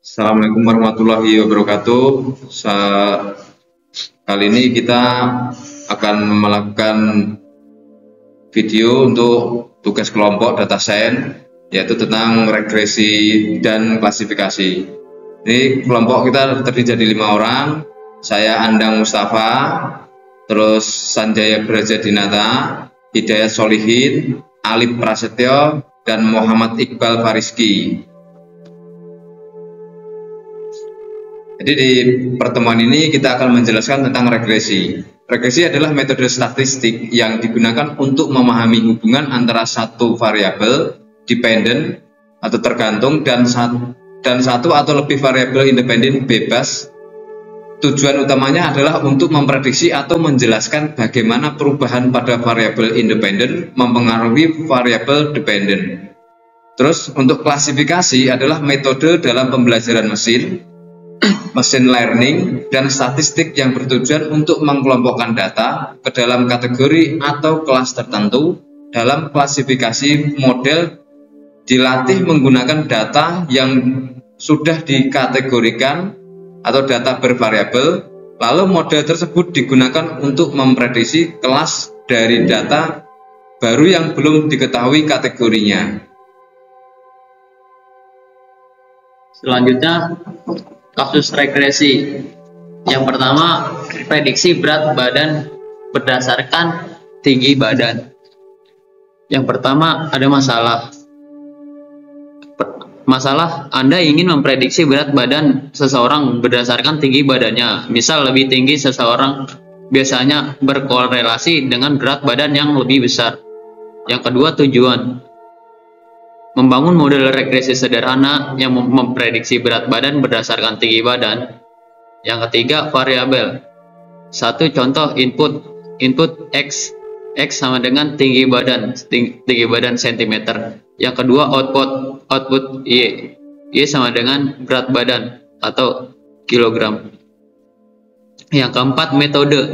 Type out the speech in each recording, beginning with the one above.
Assalamualaikum warahmatullahi wabarakatuh. Kali ini kita akan melakukan video untuk tugas kelompok data science, yaitu tentang regresi dan klasifikasi. Ini kelompok kita terdiri dari 5 orang. Saya Andang Mustafa, terus Sanjaya Brajadinata, Hidayat Solihin, Alif Prasetyo, dan Muhammad Iqbal Fariski. Jadi di pertemuan ini kita akan menjelaskan tentang regresi. Regresi adalah metode statistik yang digunakan untuk memahami hubungan antara satu variabel dependent atau tergantung dan satu atau lebih variabel independen bebas. Tujuan utamanya adalah untuk memprediksi atau menjelaskan bagaimana perubahan pada variabel independen mempengaruhi variabel dependent. Terus untuk klasifikasi adalah metode dalam pembelajaran machine learning dan statistik yang bertujuan untuk mengkelompokkan data ke dalam kategori atau kelas tertentu. Dalam klasifikasi, model dilatih menggunakan data yang sudah dikategorikan atau data bervariabel, lalu model tersebut digunakan untuk memprediksi kelas dari data baru yang belum diketahui kategorinya. Selanjutnya, kasus regresi. Yang pertama, prediksi berat badan berdasarkan tinggi badan. Yang pertama, ada masalah Anda ingin memprediksi berat badan seseorang berdasarkan tinggi badannya. Misal, lebih tinggi seseorang biasanya berkorelasi dengan berat badan yang lebih besar. Yang kedua, tujuan. Membangun model regresi sederhana yang memprediksi berat badan berdasarkan tinggi badan. Yang ketiga, variabel. Satu contoh input X sama dengan tinggi badan cm. Yang kedua, output Y sama dengan berat badan atau kilogram. Yang keempat,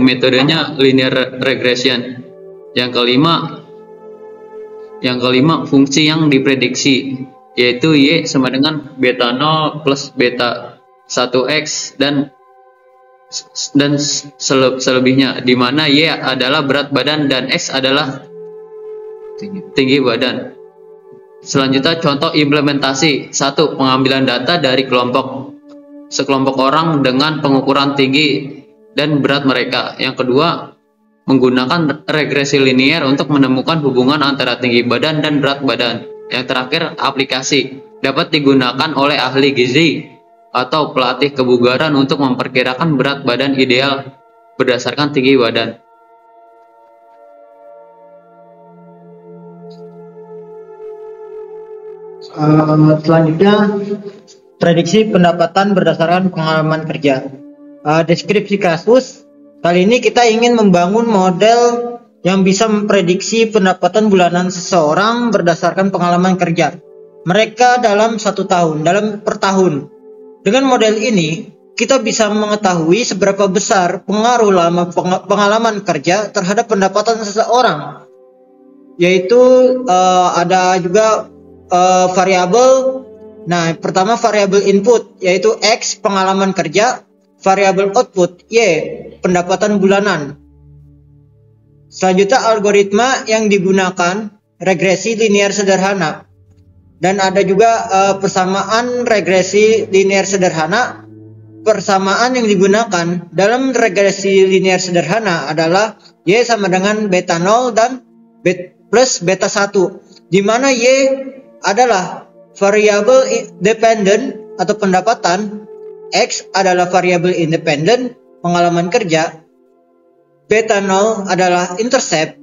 metodenya linear regression. Yang kelima, fungsi yang diprediksi, yaitu Y sama dengan beta 0 plus beta 1X dan selebihnya, di mana Y adalah berat badan dan X adalah tinggi badan. Selanjutnya, contoh implementasi. 1. Pengambilan data dari sekelompok orang dengan pengukuran tinggi dan berat mereka. Yang kedua, menggunakan regresi linear untuk menemukan hubungan antara tinggi badan dan berat badan. Yang terakhir, aplikasi. Dapat digunakan oleh ahli gizi atau pelatih kebugaran untuk memperkirakan berat badan ideal berdasarkan tinggi badan. Selanjutnya, prediksi pendapatan berdasarkan pengalaman kerja. Deskripsi kasus. Kali ini kita ingin membangun model yang bisa memprediksi pendapatan bulanan seseorang berdasarkan pengalaman kerja mereka dalam 1 tahun, per tahun. Dengan model ini, kita bisa mengetahui seberapa besar pengaruh lama pengalaman kerja terhadap pendapatan seseorang. Yaitu ada juga variabel. Nah, pertama variabel input yaitu X pengalaman kerja, variabel output Y pendapatan bulanan. Selanjutnya, algoritma yang digunakan regresi linear sederhana, dan ada juga persamaan regresi linear sederhana. Persamaan yang digunakan dalam regresi linear sederhana adalah Y sama dengan beta 0 dan plus beta 1, di mana Y adalah variabel dependent atau pendapatan, X adalah variabel independen pengalaman kerja, beta 0 adalah intercept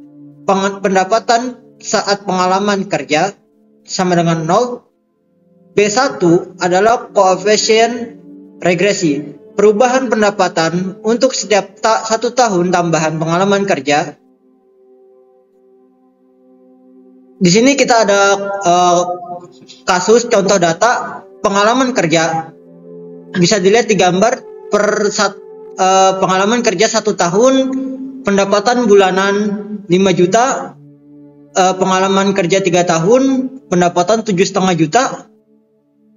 pendapatan saat pengalaman kerja sama dengan 0, B1 adalah koefisien regresi perubahan pendapatan untuk setiap 1 tahun tambahan pengalaman kerja. Di sini kita ada kasus contoh data pengalaman kerja. Bisa dilihat di gambar pengalaman kerja 1 tahun, pendapatan bulanan 5 juta, pengalaman kerja 3 tahun, pendapatan 7,5 juta,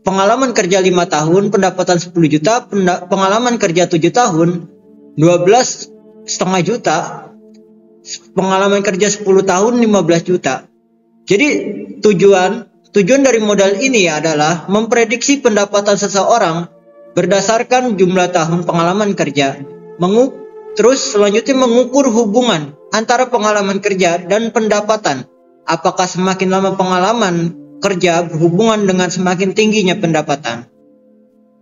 pengalaman kerja 5 tahun, pendapatan 10 juta, pengalaman kerja 7 tahun, 12,5 juta, pengalaman kerja 10 tahun, 15 juta. Jadi tujuan dari modal ini adalah memprediksi pendapatan seseorang berdasarkan jumlah tahun pengalaman kerja. Terus selanjutnya mengukur hubungan antara pengalaman kerja dan pendapatan. Apakah semakin lama pengalaman kerja berhubungan dengan semakin tingginya pendapatan.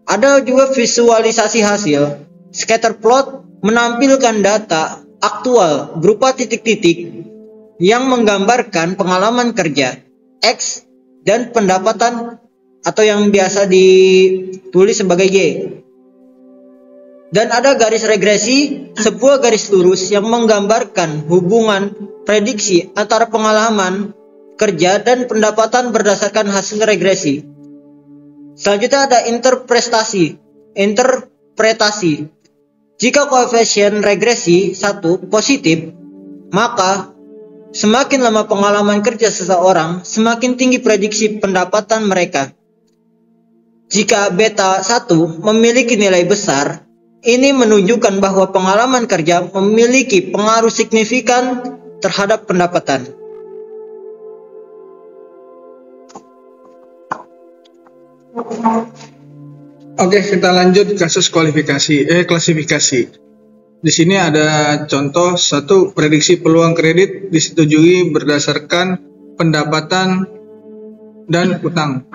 Ada juga visualisasi hasil. Scatter plot menampilkan data aktual berupa titik-titik yang menggambarkan pengalaman kerja X dan pendapatan atau yang biasa ditulis sebagai Y. Dan ada garis regresi, sebuah garis lurus yang menggambarkan hubungan prediksi antara pengalaman kerja dan pendapatan berdasarkan hasil regresi. Selanjutnya ada interpretasi. Jika koefisien regresi 1 positif, maka semakin lama pengalaman kerja seseorang, semakin tinggi prediksi pendapatan mereka. Jika beta 1 memiliki nilai besar, ini menunjukkan bahwa pengalaman kerja memiliki pengaruh signifikan terhadap pendapatan. Oke, kita lanjut kasus klasifikasi. Di sini ada contoh 1, prediksi peluang kredit disetujui berdasarkan pendapatan dan utang.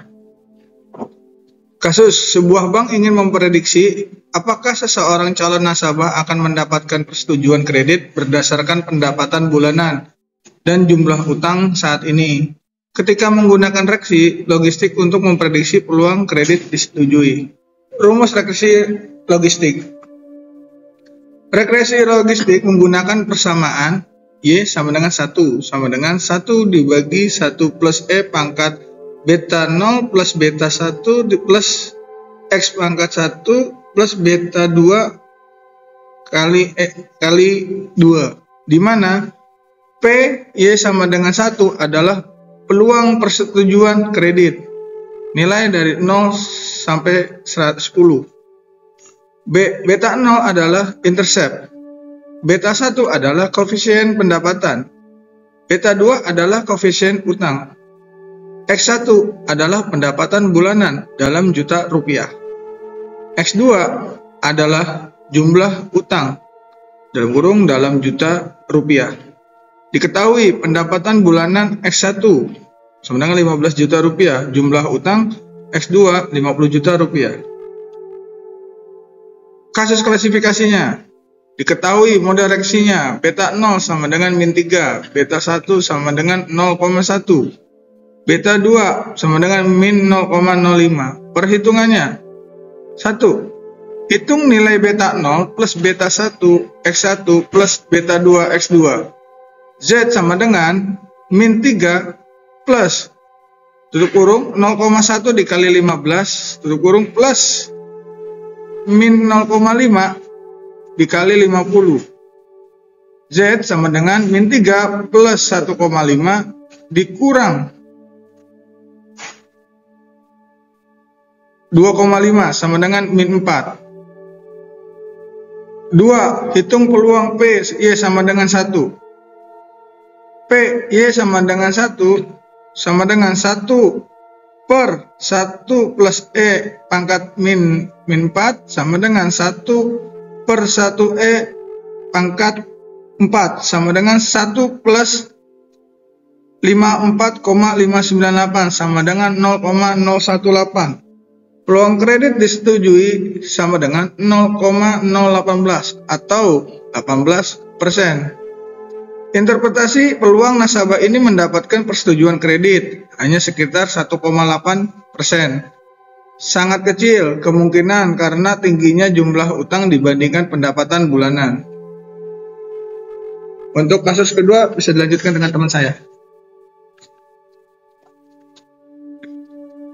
Kasus, sebuah bank ingin memprediksi apakah seseorang calon nasabah akan mendapatkan persetujuan kredit berdasarkan pendapatan bulanan dan jumlah utang saat ini. Ketika menggunakan regresi logistik untuk memprediksi peluang kredit disetujui. Rumus regresi logistik. Regresi logistik menggunakan persamaan Y sama dengan 1 dibagi 1 plus E pangkat beta 0 plus beta 1 plus X pangkat 1 plus beta 2 kali 2, di mana P Y sama dengan 1 adalah peluang persetujuan kredit, nilai dari 0 sampai 10. Beta 0 adalah intercept, beta 1 adalah koefisien pendapatan, beta 2 adalah koefisien utang, X1 adalah pendapatan bulanan dalam juta rupiah, X2 adalah jumlah utang dalam juta rupiah. Diketahui pendapatan bulanan X1 sama dengan 15 juta rupiah, jumlah utang X2 50 juta rupiah. Kasus klasifikasinya. Diketahui model regresinya, beta 0 sama dengan min 3, beta 1 sama dengan 0,1, beta 2 sama dengan min 0,05. Perhitungannya. 1. Hitung nilai beta 0 plus beta 1 X1 plus beta 2 X2. Z sama dengan min 3 plus tutup kurung 0,1 dikali 15 tutup kurung plus min 0,5 dikali 50. Z sama dengan min 3 plus 1,5 dikurang 2,5 sama dengan min 4. 2. Hitung peluang P Y sama dengan 1. P Y sama dengan 1 sama dengan 1 per 1 plus E pangkat min 4 sama dengan 1 per 1 E pangkat 4 sama dengan 1 plus 54,598 sama dengan 0,018. Peluang kredit disetujui sama dengan 0,018 atau 18%. Interpretasi peluang nasabah ini mendapatkan persetujuan kredit hanya sekitar 1,8%. Sangat kecil kemungkinan karena tingginya jumlah utang dibandingkan pendapatan bulanan. Untuk kasus kedua bisa dilanjutkan dengan teman saya.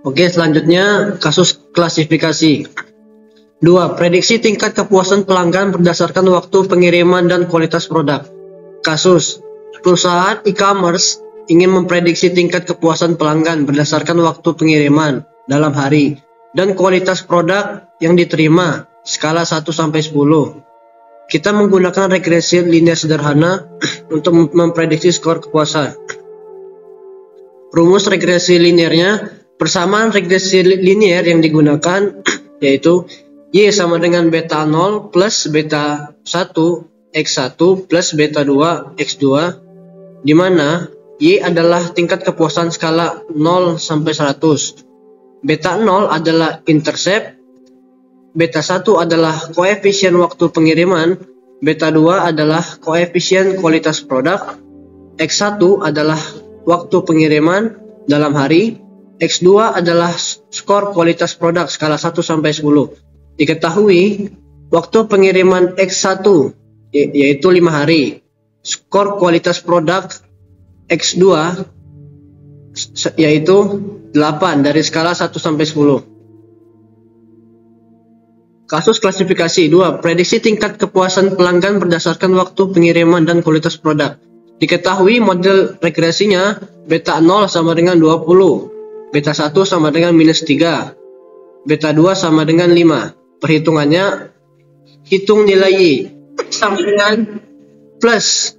Oke, selanjutnya kasus klasifikasi. 2. Prediksi tingkat kepuasan pelanggan berdasarkan waktu pengiriman dan kualitas produk. Kasus, perusahaan e-commerce ingin memprediksi tingkat kepuasan pelanggan berdasarkan waktu pengiriman dalam hari dan kualitas produk yang diterima skala 1 sampai 10. Kita menggunakan regresi linear sederhana untuk memprediksi skor kepuasan. Rumus regresi linearnya, persamaan regresi linear yang digunakan yaitu Y sama dengan beta 0 plus beta 1 X1 plus beta 2 X2, di mana Y adalah tingkat kepuasan skala 0 sampai 100. Beta 0 adalah intercept, beta 1 adalah koefisien waktu pengiriman, beta 2 adalah koefisien kualitas produk, X1 adalah waktu pengiriman dalam hari, X2 adalah skor kualitas produk skala 1 sampai 10. Diketahui waktu pengiriman X1 yaitu 5 hari. Skor kualitas produk X2 yaitu 8 dari skala 1 sampai 10. Kasus klasifikasi 2. Prediksi tingkat kepuasan pelanggan berdasarkan waktu pengiriman dan kualitas produk. Diketahui model regresinya beta 0 sama dengan 20, beta 1 sama dengan minus 3, beta 2 sama dengan 5. Perhitungannya, hitung nilai Y sama dengan plus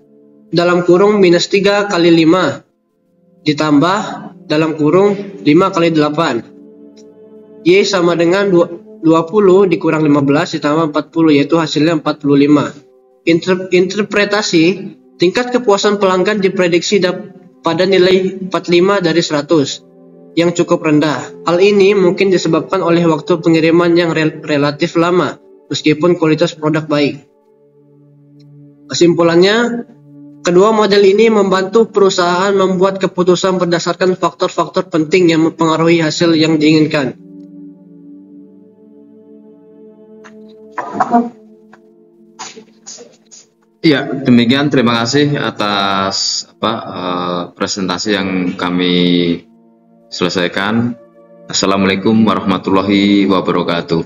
dalam kurung minus 3 kali 5 ditambah dalam kurung 5 kali 8. Y sama dengan 20 dikurang 15 ditambah 40, yaitu hasilnya 45. Interpretasi tingkat kepuasan pelanggan diprediksi pada nilai 45 dari 100 yang cukup rendah. Hal ini mungkin disebabkan oleh waktu pengiriman yang relatif lama meskipun kualitas produk baik. Kesimpulannya, kedua model ini membantu perusahaan membuat keputusan berdasarkan faktor-faktor penting yang mempengaruhi hasil yang diinginkan. Ya, demikian. Terima kasih atas presentasi yang kami selesaikan. Assalamualaikum warahmatullahi wabarakatuh.